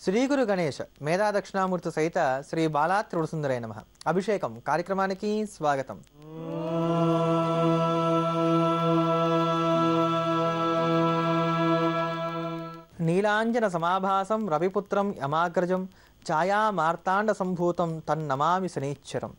శ్రీ గురు గణేష్ మేధా దక్షిణామూర్తి సహిత శ్రీ బాలా త్రిపురసుందరై నమః అభిషేకం కార్యక్రమానికి స్వాగతం. నీలాంజన సమాభాసం రవిపుత్రం యమాగ్రజం ఛాయా మార్తాండ సంభూతం తన్నమామి శనీశ్వరం.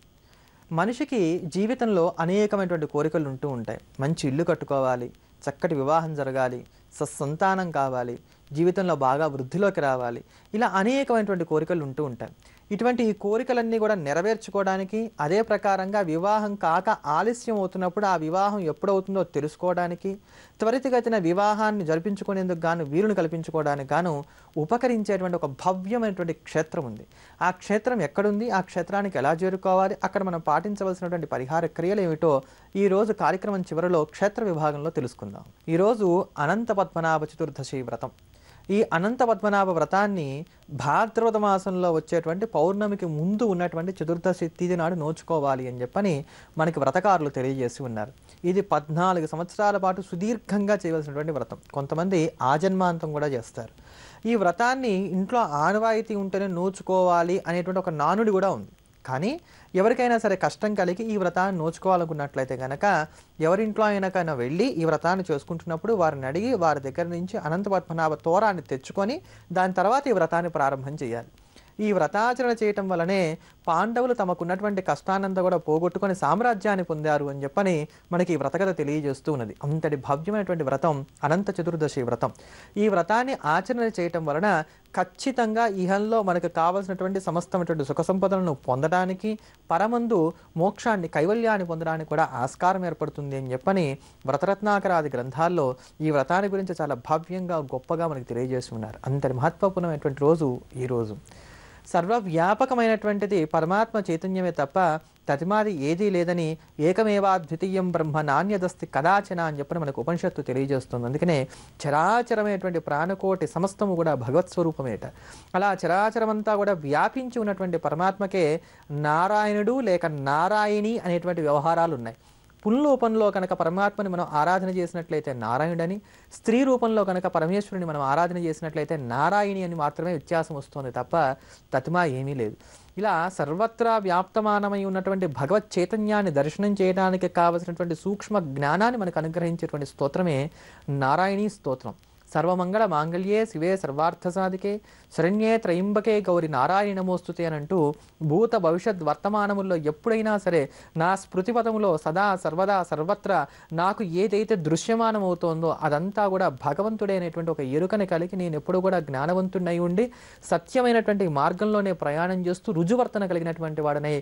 మనిషికి జీవితంలో అనేకమైనటువంటి కోరికలు ఉంటూ ఉంటాయి. మంచి ఇల్లు కట్టుకోవాలి, చక్కటి వివాహం జరగాలి, సత్సంతానం కావాలి, జీవితంలో బాగా వృద్ధిలోకి రావాలి, ఇలా అనేకమైనటువంటి కోరికలు ఉంటూ ఉంటాయి. ఇటువంటి ఈ కోరికలన్నీ కూడా నెరవేర్చుకోవడానికి, అదే ప్రకారంగా వివాహం కాక ఆలస్యం అవుతున్నప్పుడు ఆ వివాహం ఎప్పుడవుతుందో తెలుసుకోవడానికి, త్వరితగతిన వివాహాన్ని జరిపించుకునేందుకు గాను వీలును కల్పించుకోవడానికి గాను ఉపకరించేటువంటి ఒక భవ్యమైనటువంటి క్షేత్రం ఉంది. ఆ క్షేత్రం ఎక్కడుంది, ఆ క్షేత్రానికి ఎలా చేరుకోవాలి, అక్కడ మనం పాటించవలసినటువంటి పరిహార క్రియలు ఏమిటో ఈరోజు కార్యక్రమం చివరిలో క్షేత్ర విభాగంలో తెలుసుకుందాం. ఈరోజు అనంత పద్మనాభ చతుర్దశి వ్రతం. ఈ అనంత పద్మనాభ వ్రతాన్ని భాద్రపద మాసంలో వచ్చేటువంటి పౌర్ణమికి ముందు ఉన్నటువంటి చతుర్దశి తిథి నాడు నోచుకోవాలి అని చెప్పని మనకి వ్రతకారులు తెలియజేసి ఉన్నారు. ఇది 14 సంవత్సరాల పాటు సుదీర్ఘంగా చేయవలసినటువంటి వ్రతం. కొంతమంది ఆజన్మాంతం కూడా చేస్తారు. ఈ వ్రతాన్ని ఇంట్లో ఆనవాయితీ ఉంటేనే నోచుకోవాలి అనేటువంటి ఒక నానుడి కూడా ఉంది. కానీ ఎవరికైనా సరే కష్టం కలిగి ఈ వ్రతాన్ని నోచుకోవాలనుకున్నట్లయితే కనుక ఎవరింట్లో అయినా వెళ్ళి ఈ వ్రతాన్ని చేసుకుంటున్నప్పుడు వారిని అడిగి వారి దగ్గర నుంచి అనంత పద్మనాభ తోరాన్ని తెచ్చుకొని దాని తర్వాత ఈ వ్రతాన్ని ప్రారంభం చేయాలి. ఈ వ్రతాచరణ చేయటం వల్లనే పాండవులు తమకున్నటువంటి కష్టానంతా కూడా పోగొట్టుకొని సామ్రాజ్యాన్ని పొందారు అని చెప్పని మనకి ఈ వ్రతకథ తెలియజేస్తూ ఉన్నది. అంతటి భవ్యమైనటువంటి వ్రతం అనంత చతుర్దశి వ్రతం. ఈ వ్రతాన్ని ఆచరణ చేయటం వలన ఖచ్చితంగా ఇహంలో మనకు కావలసినటువంటి సమస్తమైనటువంటి సుఖ సంపదలను పొందడానికి, పరమందు మోక్షాన్ని కైవల్యాన్ని పొందడానికి కూడా ఆస్కారం ఏర్పడుతుంది అని చెప్పని వ్రతరత్నాకరాది గ్రంథాల్లో ఈ వ్రతాన్ని గురించి చాలా భవ్యంగా గొప్పగా మనకి తెలియజేసి ఉన్నారు. అంతటి మహత్వపూర్ణమైనటువంటి రోజు ఈరోజు. సర్వవ్యాపకమైనటువంటిది పరమాత్మ చైతన్యమే తప్ప తతిమాది ఏదీ లేదని, ఏకమేవా ద్వితీయం బ్రహ్మ నాణ్యదస్తి కదాచన అని చెప్పని మనకు ఉపనిషత్తు తెలియజేస్తుంది. అందుకనే చరాచరమైనటువంటి ప్రాణకోటి సమస్తము కూడా భగవత్ స్వరూపమేట. అలా చరాచరమంతా కూడా వ్యాపించి ఉన్నటువంటి పరమాత్మకే నారాయణుడు లేక నారాయణి అనేటువంటి వ్యవహారాలు ఉన్నాయి. పుంరూపంలో కనుక పరమాత్మని మనం ఆరాధన చేసినట్లయితే నారాయణుడని, స్త్రీ రూపంలో కనుక పరమేశ్వరుని మనం ఆరాధన చేసినట్లయితే నారాయణి అని మాత్రమే వ్యత్యాసం వస్తుంది తప్ప తతిమా ఏమీ లేదు. ఇలా సర్వత్రా వ్యాప్తమానమై ఉన్నటువంటి భగవత్ చైతన్యాన్ని దర్శనం చేయడానికి కావలసినటువంటి సూక్ష్మ జ్ఞానాన్ని మనకు అనుగ్రహించేటువంటి స్తోత్రమే నారాయణీ స్తోత్రం. సర్వమంగళ మాంగళ్యే శివే సర్వార్థ సాధికే శరణ్యే త్రయంబకే గౌరి నారాయణ నమోస్తుతే అని అంటూ భూత భవిష్యత్ వర్తమానముల్లో ఎప్పుడైనా సరే నా స్మృతిపథములో సదా సర్వదా సర్వత్రా నాకు ఏదైతే దృశ్యమానం అవుతోందో అదంతా కూడా భగవంతుడే అనేటువంటి ఒక ఎరుకని కలిగి నేను ఎప్పుడు కూడా జ్ఞానవంతుడై ఉండి సత్యమైనటువంటి మార్గంలోనే ప్రయాణం చేస్తూ రుజువర్తన కలిగినటువంటి వాడనే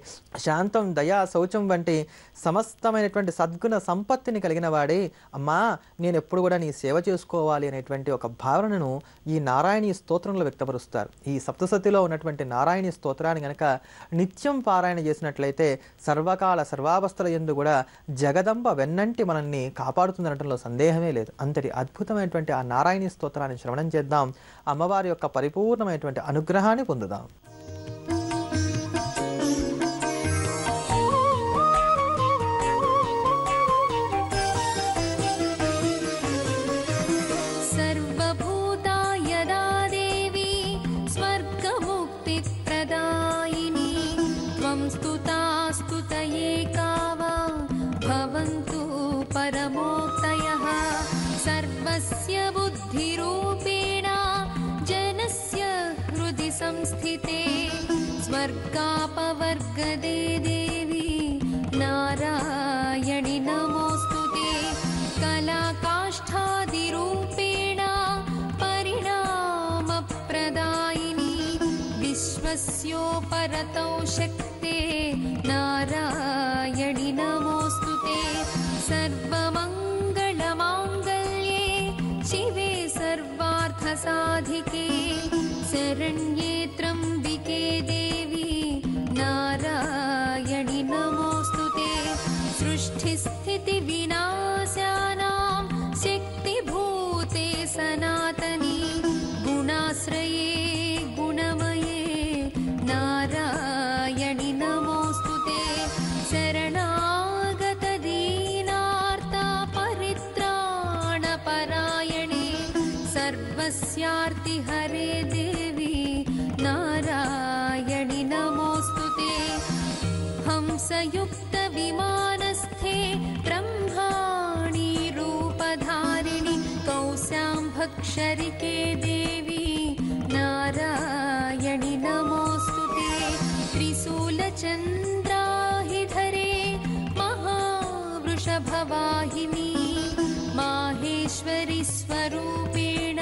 శాంతం దయా శౌచం వంటి సమస్తమైనటువంటి సద్గుణ సంపత్తిని కలిగిన వాడే అమ్మా నేను ఎప్పుడు కూడా నీ సేవ చేసుకోవాలి అనేటువంటి ఒక భావనను ఈ నారాయణీ స్తోత్రంలో వ్యక్తపరుస్తారు. ఈ సప్తసతిలో ఉన్నటువంటి నారాయణీ స్తోత్రాన్ని గనక నిత్యం పారాయణ చేసినట్లయితే సర్వకాల సర్వావస్థల యందు కూడా జగదంబ వెన్నంటి మనల్ని కాపాడుతుందనటంలో సందేహమే లేదు. అంతటి అద్భుతమైనటువంటి ఆ నారాయణీ స్తోత్రాన్ని శ్రవణం చేద్దాం. అమ్మవారి యొక్క పరిపూర్ణమైనటువంటి అనుగ్రహాన్ని పొందుదాం. संस्थिते स्वर्गापवर्गदे देवी नारायणि नमोस्तुते कलाकाष्ठादिरूपेण परिणामप्रदायिनी विश्वस्योपरतौ शक्ते नारायणि नमोस्तुते सर्वमङ्गलमाङ्गल्ये शिवे सर्वार्थसाधिके शरण्ये त्र्यम्बिके देवी नारायणि नमोस्तुते सृष्टिस्थितिविनाशानां शक्तिभूते सनातनी गुणाश्रये गुणमये नारायणि नमोस्तुते शरणागतदीनार्ता परित्राणपरायणे सर्वस्यार्तिहरे देवी कंसयुक्तविमानस्थे ब्रह्माणि रूपधारिणि कौशाम्भक्षरिके देवी नारायणि नमोऽस्तु ते त्रिशूलचन्द्राहिधरे महावृषभवाहिनी माहेश्वरि स्वरूपेण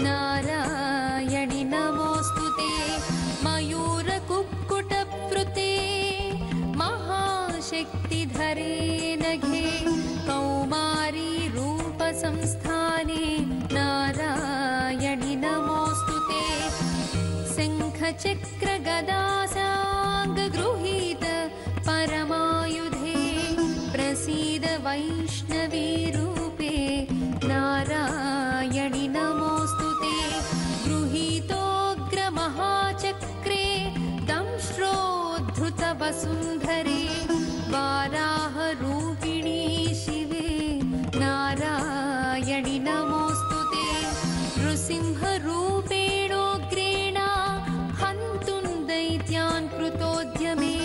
नारायणि नमोऽस्तु ते मयूरकुक्कुटप्लुते महाशक्तिधरे नघे कौमारी रूपसंस्थाने नारायणि नमोऽस्तु ते शङ्खचक्रगदासाङ्गगृहीत परमायुधे प्रसीद वैष्णवी रूपे नारायणि नमोऽस्तु ते गृहीतोऽग्रमहाचक्रे दंष्ट्रोद्धृतवसुन्धरे वाराहरूपिणी शिवे नारायणि नमोऽस्तु ते नृसिंहरूपेणोग्रेण हन्तुं दैत्यान् कृतोद्यमे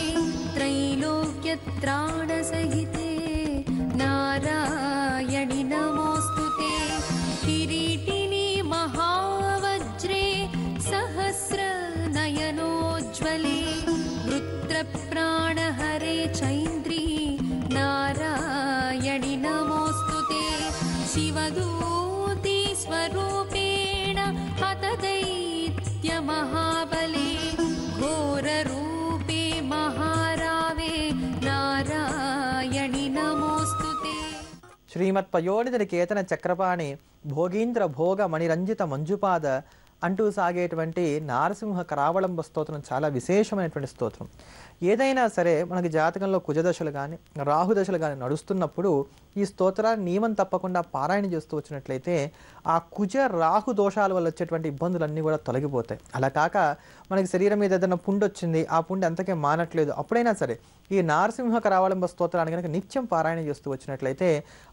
त्रैलोक्यत्राणसहिते नारायणि नमोऽस्तु ते किरीटिनी महावज्रे सहस्रनयनोज्ज्वले वृत्रप्राणहरे चैन्द्री नारायणि नमोऽस्तु ते शिवदूती स्वरूपेण हतदैत्यमहाबले घोररूपे महारावे नारायणि नमोऽस्तु ते శ్రీమత్పయోనిధి చక్రపాణి భోగీంద్ర భోగ మణిరంజిత మంజుపాద అంటూ సాగేటువంటి నారసింహ కరావళంబ స్తోత్రం చాలా విశేషమైనటువంటి స్తోత్రం. ఏదైనా సరే మనకి జాతకంలో కుజదశలు కానీ రాహుదశలు కానీ నడుస్తున్నప్పుడు ఈ స్తోత్రాన్ని నియమం తప్పకుండా పారాయణ చేస్తూ వచ్చినట్లయితే ఆ కుజ రాహు దోషాల వల్ల వచ్చేటువంటి ఇబ్బందులన్నీ కూడా తొలగిపోతాయి. అలా కాక మనకి శరీరం మీద ఏదైనా పుండు వచ్చింది, ఆ పుండు అంతకే మానట్లేదు, అప్పుడైనా సరే ఈ నారసింహ కరావళంబ స్తోత్రాన్ని కనుక నిత్యం పారాయణ చేస్తూ వచ్చినట్లయితే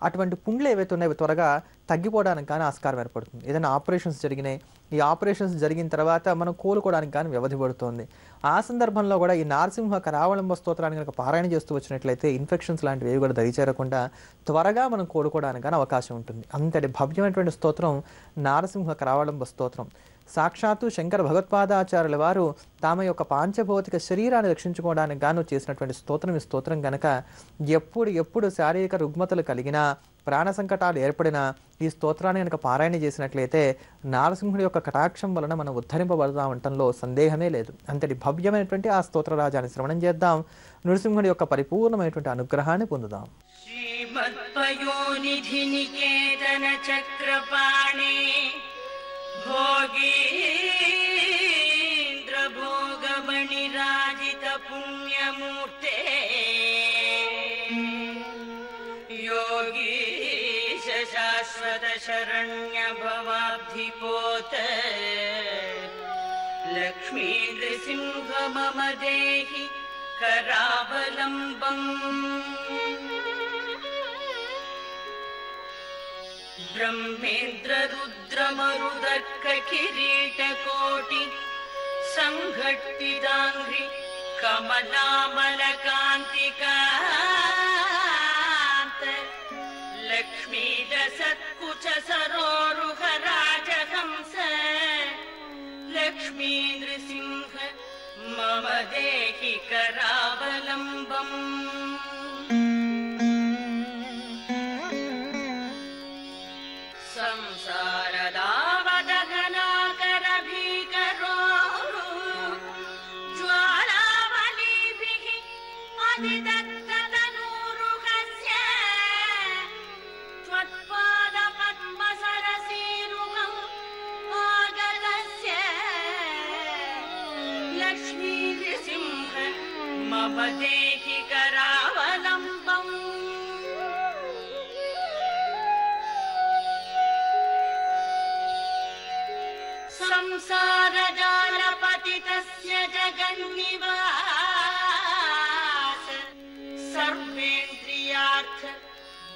అటువంటి పుండ్లు ఏవైతే ఉన్నాయో త్వరగా తగ్గిపోవడానికి కానీ ఆస్కారం ఏర్పడుతుంది. ఏదైనా ఆపరేషన్స్ జరిగినాయి, ఈ ఆపరేషన్స్ జరిగిన తర్వాత మనం కోలుకోవడానికి కానీ వ్యవధి పడుతుంది. ఆ సందర్భంలో కూడా ఈ నారసింహ కరావళంబ స్తోత్రాన్ని కనుక పారాయణ చేస్తూ వచ్చినట్లయితే ఇన్ఫెక్షన్స్ లాంటివి ఏవి కూడా దరిచేరకుండా త్వరగా మనం కోలుకోవడానికి కానీ అవకాశం ఉంటుంది. అంతటి భవ్యమైనటువంటి స్తోత్రం నారసింహ కరావళంబ స్తోత్రం. సాక్షాత్తు శంకర భగవత్పాదాచార్యుల వారు తమ యొక్క పాంచభౌతిక శరీరాన్ని రక్షించుకోవడానికి గాను చేసినటువంటి స్తోత్రం ఈ స్తోత్రం కనుక ఎప్పుడు శారీరక రుగ్మతలు కలిగినా ప్రాణ సంకటాలు ఏర్పడినా ఈ స్తోత్రాన్ని కనుక పారాయణ చేసినట్లయితే నారసింహుడి యొక్క కటాక్షం వలన మనం ఉద్ధరింపబడతా ఉండటంలో సందేహమే లేదు. అంతటి భవ్యమైనటువంటి ఆ స్తోత్రరాజాన్ని శ్రవణం చేద్దాం, నృసింహుడి యొక్క పరిపూర్ణమైనటువంటి అనుగ్రహాన్ని పొందుదాం. శ్రీమత్పయోనిధి నికేతన చక్రపాణి భోగీంద్ర భోగమణి రాజిత పుణ్యమూర్తే योगीश शाश्वत शरण्य भवाब्धिपोत लक्ष्मी नृसिंह मम देहि करावलम्बम् ब्रह्मेन्द्र रुद्र मरुदर्क किरीट कोटि संघट्टिदाङ्घ्रि कमलामल कान्तिका लक्ष्मी सत्कुच सरोरुह राजहंस लक्ष्मी नृसिंह मम देहि करावलम्बम् संसारदावदघनाकर भीकरो ज्वालावलीभिः अधिदत्त मम देहि करावलम्बम् संसारजालपतितस्य जगन्निवास सर्वेन्द्रियार्थ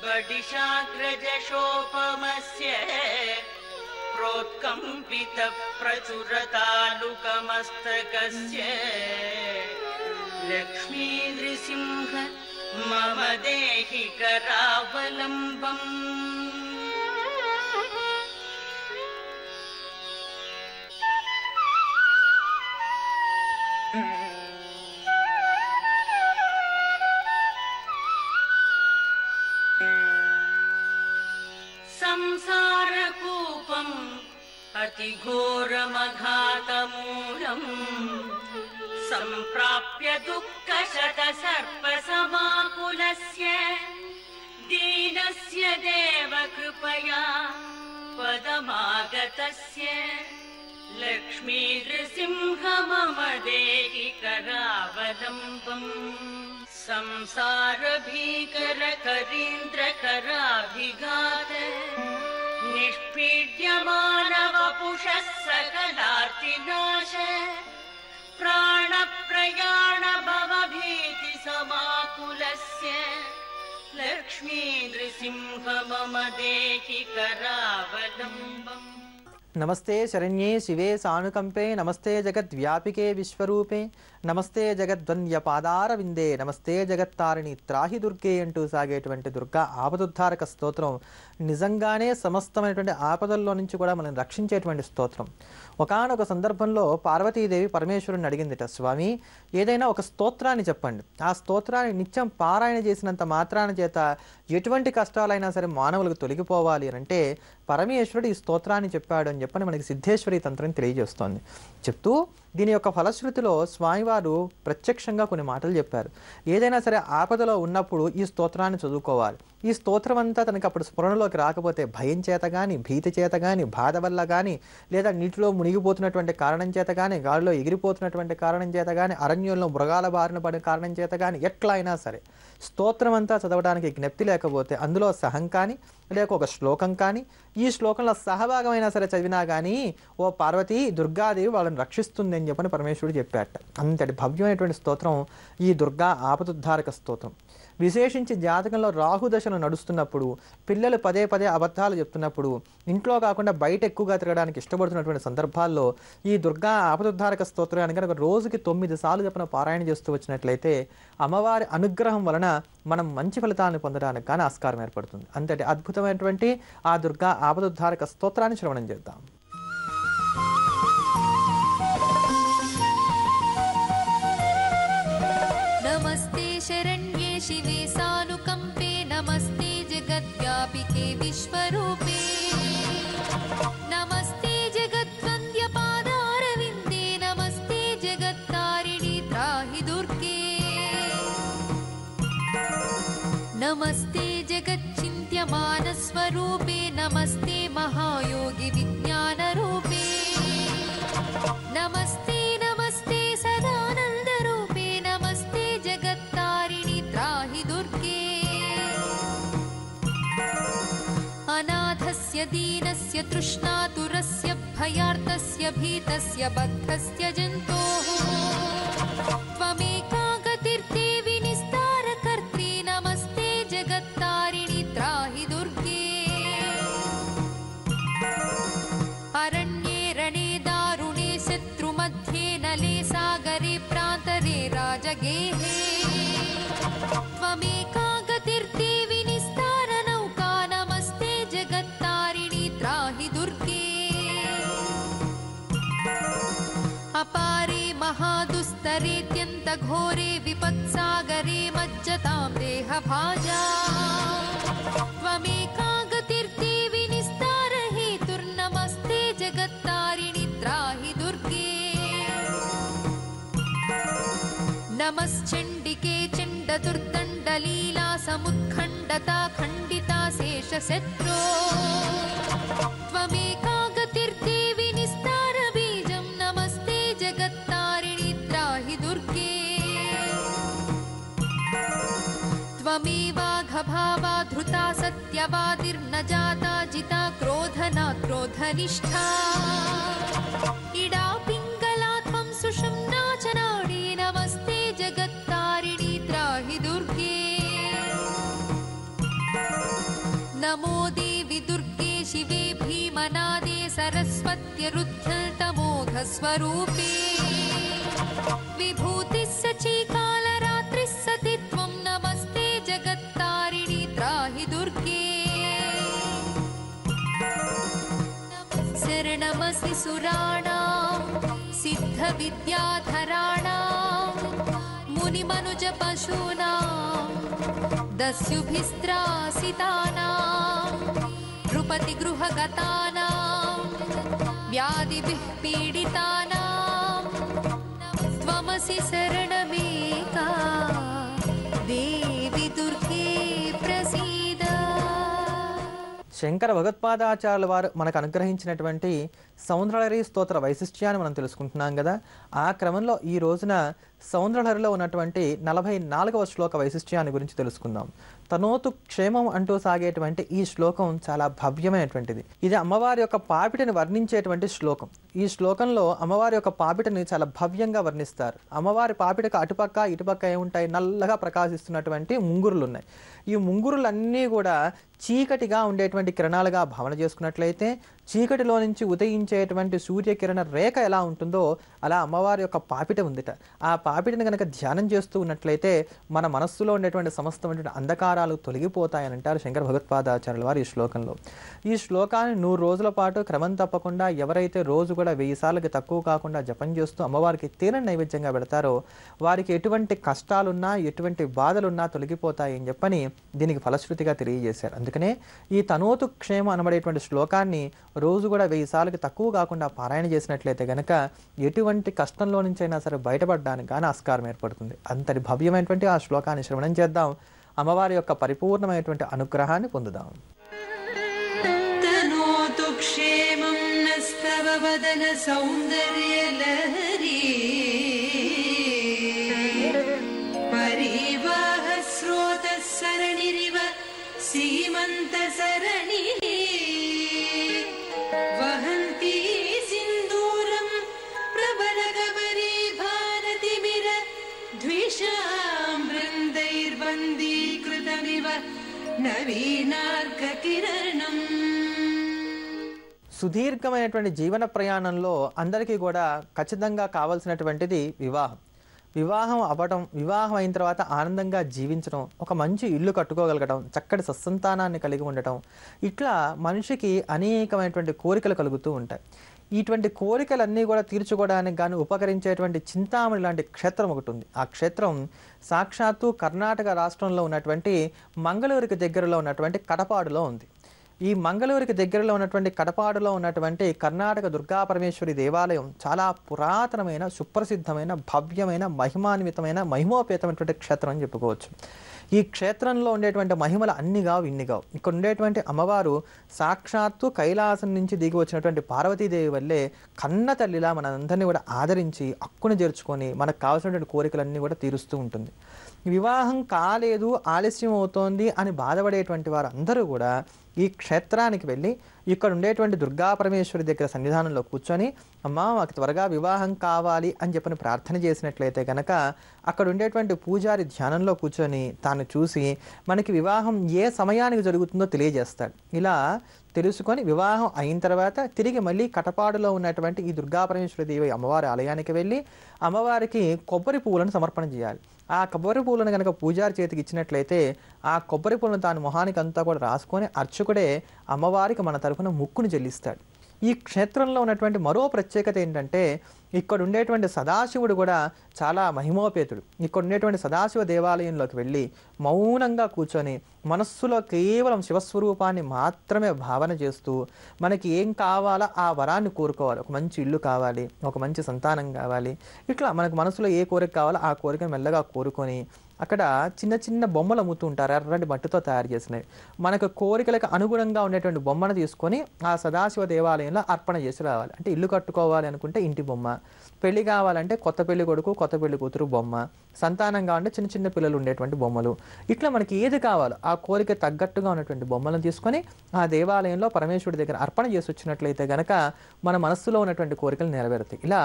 बडिशाग्रजशोपमस्य प्रोत्कम्पित प्रचुरतालुकमस्तकस्य लक्ष्मी नृसिंह मम देहि करावलम्बम् संसारकूपम् अतिघोरमघातमूलम् सम्प्राप्य दुःखशतसर्पसमाकुलस्य दीनस्य देवकृपया पदमागतस्य लक्ष्मी नृसिंह मम देहि करावलम्बम् संसारभीकरकरीन्द्रकराभिघात निष्पीड्यमानवपुषः सकलार्तिनाश प्राणप्रयाण भवभीतिसमाकुलस्य लक्ष्मी नृसिंह मम देहि करावलम्बम् नमस्ते शरण्ये शिवे सानुकंपे नमस्ते जगद्व्यापिके विश्वरूपे నమస్తే జగద్వంద్య పాదారవిందే నమస్తే జగత్తారిణి త్రాహి దుర్గే అంటూ సాగేటువంటి దుర్గా ఆపదుద్ధారక స్తోత్రం నిజంగానే సమస్తమైనటువంటి ఆపదల్లో నుంచి కూడా మనం రక్షించేటువంటి స్తోత్రం. ఒకానొక సందర్భంలో పార్వతీదేవి పరమేశ్వరుని అడిగిందిట, స్వామి ఏదైనా ఒక స్తోత్రాన్ని చెప్పండి, ఆ స్తోత్రాన్ని నిత్యం పారాయణ చేసినంత మాత్రాన చేత ఎటువంటి కష్టాలైనా సరే మానవులకు తొలగిపోవాలి అని అంటే పరమేశ్వరుడు ఈ స్తోత్రాన్ని చెప్పాడు అని చెప్పని మనకి సిద్ధేశ్వరి తంత్రం తెలియజేస్తోంది. చెప్తూ దీని యొక్క ఫలశ్రుతిలో స్వామివారు ప్రత్యక్షంగా కొన్ని మాటలు చెప్పారు. ఏదైనా సరే ఆపదలో ఉన్నప్పుడు ఈ స్తోత్రాన్ని చదువుకోవాలి. ఈ స్తోత్రం అంతా తనకి అప్పుడు స్ఫురణలోకి రాకపోతే భయం చేత కానీ, భీతి చేత కానీ, బాధ వల్ల కానీ, లేదా నీటిలో మునిగిపోతున్నటువంటి కారణం చేత కానీ, గాలిలో ఎగిరిపోతున్నటువంటి కారణం చేత కానీ, అరణ్యంలో మృగాల బారిన పడిన కారణం చేత కానీ, ఎట్లా అయినా సరే స్తోత్రం అంతా చదవడానికి జ్ఞప్తి లేకపోతే అందులో సహం కానీ లేక ఒక శ్లోకం కానీ, ఈ శ్లోకంలో సహభాగమైనా సరే చదివినా కానీ ఓ పార్వతి దుర్గాదేవి వాళ్ళని రక్షిస్తుంది అని చెప్పని పరమేశ్వరుడు చెప్పాట. అంతటి భవ్యమైనటువంటి స్తోత్రం ఈ దుర్గా ఆపదుద్ధారక స్తోత్రం. విశేషించి జాతకంలో రాహుదశను నడుస్తున్నప్పుడు, పిల్లలు పదే పదే అబద్ధాలు చెప్తున్నప్పుడు, ఇంట్లో కాకుండా బయట ఎక్కువగా తిరగడానికి ఇష్టపడుతున్నటువంటి సందర్భాల్లో ఈ దుర్గా ఆపదుద్ధారక స్తోత్రాన్ని కనుక రోజుకి 9 సార్లు చెప్పిన పారాయణ చేస్తూ వచ్చినట్లయితే అమ్మవారి అనుగ్రహం వలన మనం మంచి ఫలితాలను పొందడానికి కానీ ఆస్కారం ఏర్పడుతుంది. అంతటి అద్భుతమైనటువంటి ఆ దుర్గా ఆపదుద్ధారక స్తోత్రాన్ని శ్రవణం చేద్దాం. नमस्ते शरण्ये शिवे सानुकंपे नमस्ते जगद्व्यापिके विश्वरूपे नमस्ते जगद्वन्द्य पादारविन्दे नमस्ते जगत्तारिणि त्राहि दुर्गे नमस्ते जगच्चिन्त्यमानस्वरूपे नमस्ते महायोगि विज्ञानरूपे नमस्ते नमस्ते सदानन्दरूपे नमस्ते जगत्तारिणि त्राहि दुर्गे अनाथस्य दीनस्य तृष्णातुरस्य भयार्तस्य भीतस्य बद्धस्य जन्तोः त्वमेका गतिर्देवि निस्तारकर्त्री नमस्ते जगत्तारिणि त्राहि दुर्गे अरण्ये रणे दारुणे शत्रुमध्ये नले सागरे प्रान्तरे राजगेहे त्वमेका गतिर्देवि निस्तारनौका नमस्ते जगत्तारिणि त्राहि दुर्गे अपारे महादुस्तरेत्यन्तघोरे विपत्सागरे मज्जतां देहभाजा त्वमेका गतिर्देवि निस्तारहेतुर्नमस्ते जगत्तारिणि त्राहि दुर्गे नमश्चण्डिके चण्डदुर्दण्डलीला समुत्खण्डता खण्डिता शेषशत्रो त्वमेका गतिर्देवि निस्तारबीजं नमस्ते जगत्तारिणि त्राहि दुर्गे त्वमेवाघभावा धृता सत्यवादिर्न जाता जिता क्रोधना क्रोधनिष्ठा इडा पिङ्गला त्वं सुषुम्ना च नाडी नमस्ते जगत्तारिणि त्राहि दुर्गे नमो देवि दुर्गे शिवे भीमनादे सरस्वत्यरुद्धतमो सुखस्वरूपे विभूतिः सचीकालरात्रिः सतित्वं नमस्ते जगत्तारिणि त्राहि दुर्गे शरणमसि सुराणां सिद्धविद्याधराणां मुनिमनुजपशूनां दस्युभिस्त्रासितानां नृपतिगृहगतानां व्याधिभिः पीडितानां त्वमसि शरणमेका देवी दुर्गे प्रसीद. శంకర భగవత్పాదాచార్యుల వారు మనకు అనుగ్రహించినటువంటి సౌందర్యలహరి స్తోత్ర వైశిష్ట్యాన్ని మనం తెలుసుకుంటున్నాం కదా. ఆ క్రమంలో ఈ రోజున సౌందర్యలహరిలో ఉన్నటువంటి 44వ శ్లోక వైశిష్ట్యాన్ని గురించి తెలుసుకుందాం. తనోతు క్షేమం అంటూ సాగేటువంటి ఈ శ్లోకం చాలా భవ్యమైనటువంటిది. ఇది అమ్మవారి యొక్క పాపిటని వర్ణించేటువంటి శ్లోకం. ఈ శ్లోకంలో అమ్మవారి యొక్క పాపిటని చాలా భవ్యంగా వర్ణిస్తారు. అమ్మవారి పాపిటకు అటుపక్క ఇటుపక్క ఏముంటాయి? నల్లగా ప్రకాశిస్తున్నటువంటి ముంగురులు ఉన్నాయి. ఈ ముంగురులన్నీ కూడా చీకటిగా ఉండేటువంటి కిరణాలుగా భావన చేసుకున్నట్లయితే చీకటిలో నుంచి ఉదయించేటువంటి సూర్యకిరణ రేఖ ఎలా ఉంటుందో అలా అమ్మవారి యొక్క పాపిట ఉందిట. ఆ పాపిటని కనుక ధ్యానం చేస్తూ ఉన్నట్లయితే మన మనస్సులో ఉండేటువంటి సమస్తమైనటువంటి అంధకారాలు తొలగిపోతాయని అంటారు శంకర భగవత్పాదాచార్యుల వారు ఈ శ్లోకంలో. ఈ శ్లోకాన్ని 100 రోజుల పాటు క్రమం తప్పకుండా ఎవరైతే రోజు కూడా 1000 సార్లకి తక్కువ కాకుండా జపం చేస్తూ అమ్మవారికి తేనె నైవేద్యంగా పెడతారో వారికి ఎటువంటి కష్టాలున్నా ఎటువంటి బాధలున్నా తొలగిపోతాయి అని చెప్పని దీనికి ఫలశ్రుతిగా తెలియజేశారు. అందుకనే ఈ తనోతు క్షేమ అనబడేటువంటి శ్లోకాన్ని రోజు కూడా 1000 సార్లకి తక్కువ కాకుండా పారాయణ చేసినట్లయితే కనుక ఎటువంటి కష్టంలో నుంచైనా సరే బయటపడడానికి కానీ ఆస్కారం ఏర్పడుతుంది. అంతటి భవ్యమైనటువంటి ఆ శ్లోకాన్ని శ్రవణం చేద్దాం. అమ్మవారి యొక్క పరిపూర్ణమైనటువంటి అనుగ్రహాన్ని పొందుదాం. తనోతు క్షేమం నస్తవ వదన సౌందర్యలహరీ పరివాహ స్రోత సరణిరివ సీమంత సరణి వహంతి సింధూరం ప్రబలగబరీ భారతిమిర ద్విషాం బృందైర్వందీకృతమివ నవీనార్కకిరణం. సుదీర్ఘమైనటువంటి జీవన ప్రయాణంలో అందరికీ కూడా ఖచ్చితంగా కావాల్సినటువంటిది వివాహం. వివాహం అవ్వటం, వివాహం అయిన తర్వాత ఆనందంగా జీవించడం, ఒక మంచి ఇల్లు కట్టుకోగలగడం, చక్కటి సత్సంతానాన్ని కలిగి ఉండటం, ఇట్లా మనిషికి అనేకమైనటువంటి కోరికలు కలుగుతూ ఉంటాయి. ఇటువంటి కోరికలన్నీ కూడా తీర్చుకోవడానికి కానీ ఉపకరించేటువంటి చింతామణి లాంటి క్షేత్రం ఒకటి ఉంది. ఆ క్షేత్రం సాక్షాత్తు కర్ణాటక రాష్ట్రంలో ఉన్నటువంటి మంగళూరుకి దగ్గరలో ఉన్నటువంటి కడపాడులో ఉంది. ఈ మంగళూరుకి దగ్గరలో ఉన్నటువంటి కడపాడులో ఉన్నటువంటి కర్ణాటక దుర్గా పరమేశ్వరి దేవాలయం చాలా పురాతనమైన, సుప్రసిద్ధమైన, భవ్యమైన, మహిమాన్వితమైన, మహిమోపేతమైనటువంటి క్షేత్రం అని చెప్పుకోవచ్చు. ఈ క్షేత్రంలో ఉండేటువంటి మహిమలు అన్నిగావు ఇన్నిగావు. ఇక్కడ ఉండేటువంటి అమ్మవారు సాక్షాత్తు కైలాసం నుంచి దిగి వచ్చినటువంటి పార్వతీదేవి వల్లే కన్న తల్లిలా మనందరినీ కూడా ఆదరించి అక్కును చేర్చుకొని మనకు కావాల్సినటువంటి కోరికలన్నీ కూడా తీరుస్తూ ఉంటుంది. వివాహం కాలేదు, ఆలస్యం అవుతోంది అని బాధపడేటువంటి వారు అందరూ కూడా ఈ క్షేత్రానికి వెళ్ళి ఇక్కడ ఉండేటువంటి దుర్గా పరమేశ్వరి దగ్గర సన్నిధానంలో కూర్చొని అమ్మా మాకు త్వరగా వివాహం కావాలి అని చెప్పని ప్రార్థన చేసినట్లయితే కనుక అక్కడ ఉండేటువంటి పూజారి ధ్యానంలో కూర్చొని తాను చూసి మనకి వివాహం ఏ సమయానికి జరుగుతుందో తెలియజేస్తాడు. ఇలా తెలుసుకొని వివాహం అయిన తర్వాత తిరిగి మళ్ళీ కటపాడులో ఉన్నటువంటి ఈ దుర్గా పరమేశ్వరి దేవి అమ్మవారి ఆలయానికి వెళ్ళి అమ్మవారికి కొబ్బరి పువ్వులను సమర్పణ చేయాలి. ఆ కొబ్బరి పువ్వులను కనుక పూజారి చేతికి ఇచ్చినట్లయితే ఆ కొబ్బరి పువ్వులను తాను మొహానికి అంతా కూడా రాసుకొని అర్చకుడే అమ్మవారికి మన తరఫున ముక్కును చెల్లిస్తాడు. ఈ క్షేత్రంలో ఉన్నటువంటి మరో ప్రత్యేకత ఏంటంటే ఇక్కడ ఉండేటువంటి సదాశివుడు కూడా చాలా మహిమోపేతుడు. ఇక్కడ ఉండేటువంటి సదాశివ దేవాలయంలోకి వెళ్ళి మౌనంగా కూర్చొని మనస్సులో కేవలం శివస్వరూపాన్ని మాత్రమే భావన చేస్తూ మనకి ఏం కావాలో ఆ వరాన్ని కోరుకోవాలి. ఒక మంచి ఇల్లు కావాలి, ఒక మంచి సంతానం కావాలి, ఇట్లా మనకు మనసులో ఏ కోరిక కావాలో ఆ కోరికను మెల్లగా కోరుకొని అక్కడ చిన్న చిన్న బొమ్మలు అమ్ముతూ ఉంటారు, ఎర్రటి మట్టితో తయారు చేసినవి. మనకు కోరికలకు అనుగుణంగా ఉండేటువంటి బొమ్మను తీసుకొని ఆ సదాశివ దేవాలయంలో అర్పణ చేసి రావాలి. అంటే ఇల్లు కట్టుకోవాలి అనుకుంటే ఇంటి బొమ్మ, పెళ్లి కావాలంటే కొత్త పెళ్లి కొడుకు కొత్త పెళ్లి కూతురు బొమ్మ, సంతానం కావాలంటే చిన్న చిన్న పిల్లలు ఉండేటువంటి బొమ్మలు, ఇట్లా మనకి ఏది కావాలో ఆ కోరిక తగ్గట్టుగా ఉన్నటువంటి బొమ్మలను తీసుకొని ఆ దేవాలయంలో పరమేశ్వరుడి దగ్గర అర్పణ చేసి వచ్చినట్లయితే గనక మన మనస్సులో ఉన్నటువంటి కోరికలు నెరవేరుతాయి. ఇలా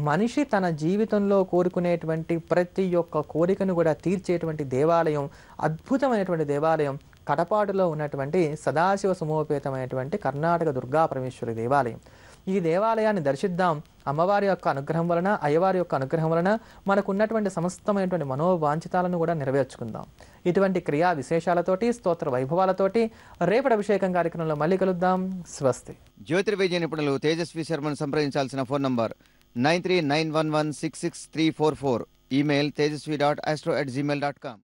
మనిషి తన జీవితంలో కోరుకునేటువంటి ప్రతి ఒక్క కోరికను కూడా తీర్చేటువంటి దేవాలయం, అద్భుతమైనటువంటి దేవాలయం కడపాడులో ఉన్నటువంటి సదాశివ సమోపేతమైనటువంటి కర్ణాటక దుర్గా పరమేశ్వరి దేవాలయం. ఈ దేవాలయాన్ని దర్శిద్దాం. అమ్మవారి యొక్క అనుగ్రహం వలన, అయ్యవారి యొక్క అనుగ్రహం వలన మనకున్నటువంటి సమస్తమైనటువంటి మనోవాంఛితాలను కూడా నెరవేర్చుకుందాం. ఇటువంటి క్రియా విశేషాలతోటి, స్తోత్ర వైభవాలతోటి రేపటి అభిషేకం కార్యక్రమంలో మళ్ళీ కలుద్దాం. స్వస్తి. జ్యోతిర్వైద్య నిపుణులు తేజస్వి శర్మను సంప్రదించాల్సిన ఫోన్ నంబర్ 9391166344. Email tejasvi.astro@gmail.com.